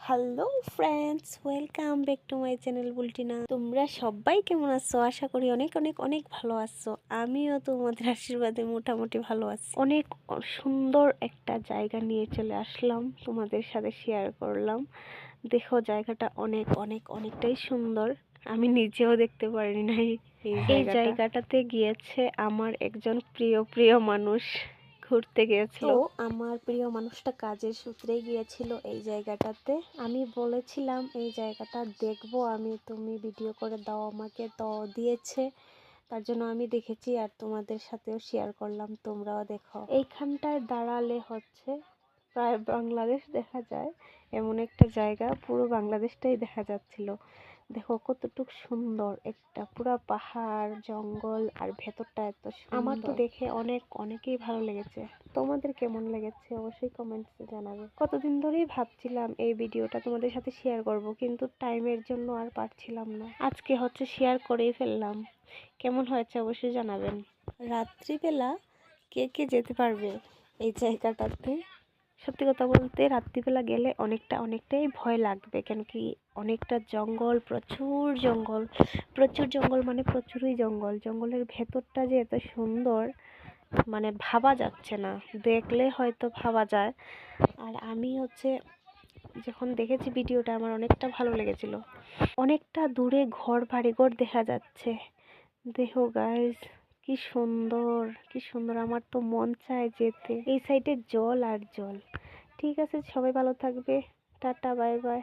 Hello friends, welcome back to my channel Bultina. তোমরা সবাই কেমন আছো? আশা করি অনেক অনেক অনেক ভালো আছো। আমিও তোমাদের আশীর্বাদে মোটামুটি ভালো আছি। অনেক সুন্দর একটা জায়গা নিয়ে চলে আসলাম, তোমাদের সাথে শেয়ার করলাম। দেখো, জায়গাটা অনেক অনেক অনেকটাই সুন্দর। আমি নিজেও দেখতে পারিনি নাই এই জায়গাটাতে গিয়েছে আমার একজন প্রিয় প্রিয় মানুষ, ঘুরতে গিয়েছিল। তো আমার প্রিয় মানুষটা কাজের সূত্রে গিয়েছিল এই জায়গাটাতে। আমি বলেছিলাম এই জায়গাটা দেখবো আমি, তুমি ভিডিও করে দাও আমাকে, তো দিয়েছে। তার জন্য আমি দেখেছি আর তোমাদের সাথেও শেয়ার করলাম, তোমরাও দেখো। এইখানটায় দাঁড়ালে হচ্ছে প্রায় বাংলাদেশ দেখা যায়, এমন একটা জায়গা, পুরো বাংলাদেশটাই দেখা যাচ্ছিল। দেখো কতটুক সুন্দর, একটা পুরো পাহাড় জঙ্গল, আর ভেতরটা এত সুন্দর। আমার তো দেখে অনেকেই ভালো লেগেছে। তোমাদের কেমন লেগেছে অবশ্যই কমেন্টসে জানাবে। কতদিন ধরেই ভাবছিলাম এই ভিডিওটা তোমাদের সাথে শেয়ার করব, কিন্তু টাইমের জন্য আর পারছিলাম না। আজকে হচ্ছে শেয়ার করেই ফেললাম। কেমন হয়েছে অবশ্যই জানাবেন। রাত্রিবেলা কে কে যেতে পারবে এই জায়গাটাতে? সত্যি কথা বলতে রাত্রিবেলা গেলে অনেকটাই ভয় লাগবে, কেন কি অনেকটা জঙ্গল, প্রচুর জঙ্গল, মানে প্রচুরই জঙ্গল। জঙ্গলের ভেতরটা যে এত সুন্দর, মানে ভাবা যাচ্ছে না, দেখলে হয়তো ভাবা যায়। আর আমি হচ্ছে যখন দেখেছি ভিডিওটা, আমার অনেকটা ভালো লেগেছিল। অনেকটা দূরে ঘর বাড়িঘর দেখা যাচ্ছে। দেখো গাইস, কি সুন্দর কি সুন্দর, আমার তো মন চায় যেতে। এই সাইডে জল আর জল। ঠিক আছে, সবাই ভালো থাকবে, টাটা বাই বাই।